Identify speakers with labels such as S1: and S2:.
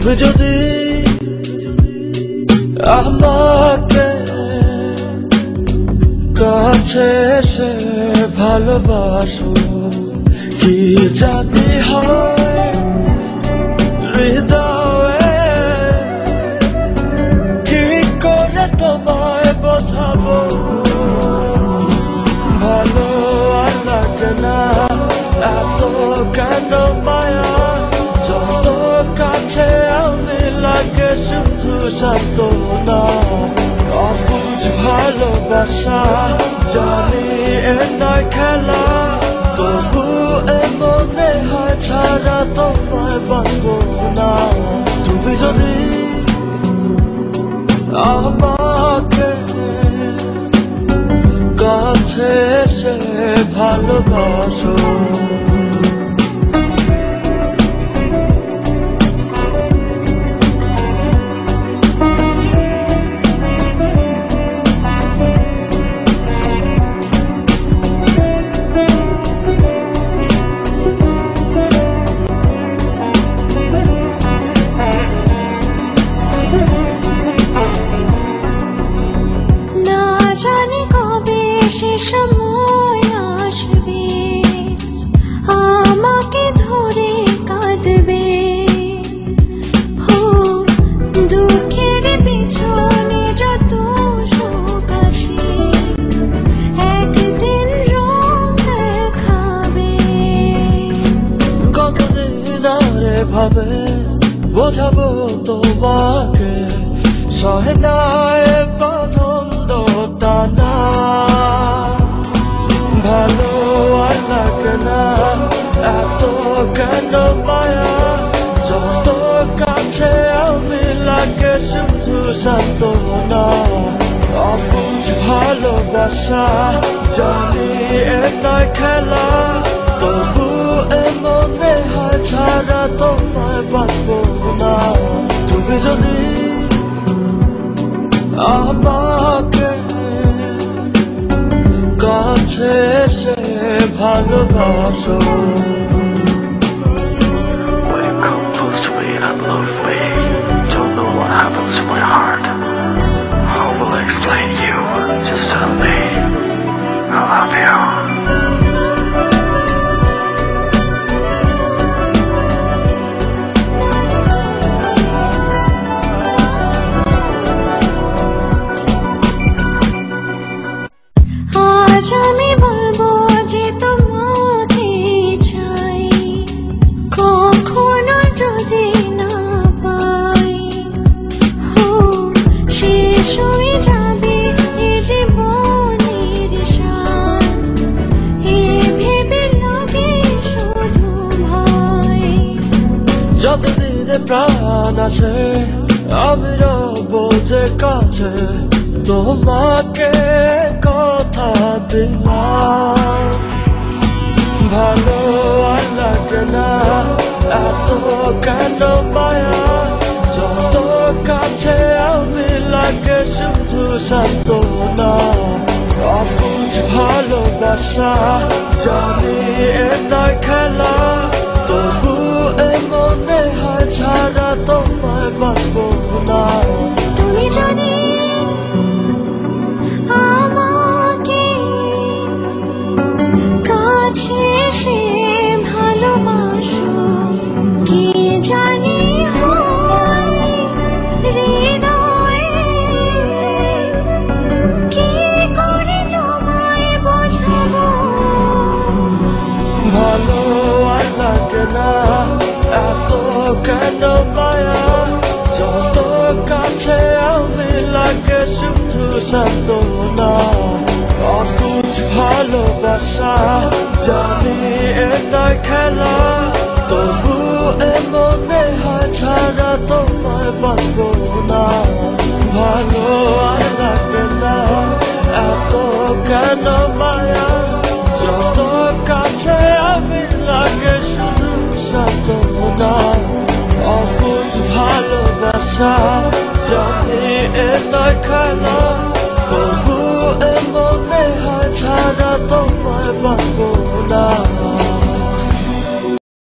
S1: তুমি যদি আমাকে কাছে এসে ভালোবাসো, কি জানি হয় হৃদয়ে, কি করে তোমায় বোঝাবো, ভালো আর লাগে না এত কেন মায়া, যত কাছে আমি লাগে শুধু সান্ত্বনা, অবুঝ ভালোবাসা জানি এ নয় খেলা, তবু মনে হয় ছাড়া তোমায় বাঁচবো না। তুমি যদি আমাকে কাছে এসে ভালোবাসো, ভাবে বোঝাবো তোমাকে, সহে না এ পছন্দ টানা, ভালো আর লাগে না এত কেন মায়া, যত কাছে আমি লাগে শুধু সান্ত্বনা, অবুঝ ভালোবাসা জানি এ নয় খেলা, তবু মনে হয় ছাড়া তোমায় বাঁচবো না। তুমি যদি আমাকে কাছে এসে ভালোবাসো,
S2: When you come close to me and love me, don't know what happens to my heart. How will I explain you? Just tell me I love you.
S1: যতদিনে প্রাণ আছে আমি রব যে কাছে, তোমাকে কথা দিলাম, ভালো আর লাগে না এত কেন মায়া, যত কাছে আমি লাগে শুধু সান্ত্বনা, অবুঝ ভালোবাসা জানি এ নয় খেলা, তবু মনে হয় ছাড়া তোমায় বাঁচবো না।
S3: তুমি যদি আমাকে কাছে এসে ভালোবাসো, কি জানি হয় হৃদয়ে, কি করে তোমায় বোঝাবো,
S1: ভালো আর লাগে না এত কেন মায়া, যত কাছে আমি লাগে শুধু সান্ত্বনা, অবুঝ ভালোবাসা জানি এ নয় খেলা, তবু মনে হয় ছাড়া তোমায় বাঁচবো না। ভালো আর লাগে না এত কেন মায়া, যত কাছে আমি লাগে শুধু সান্ত্বনা, অবুঝ ভালোবাসা জানি এ নয় খেলা, তবু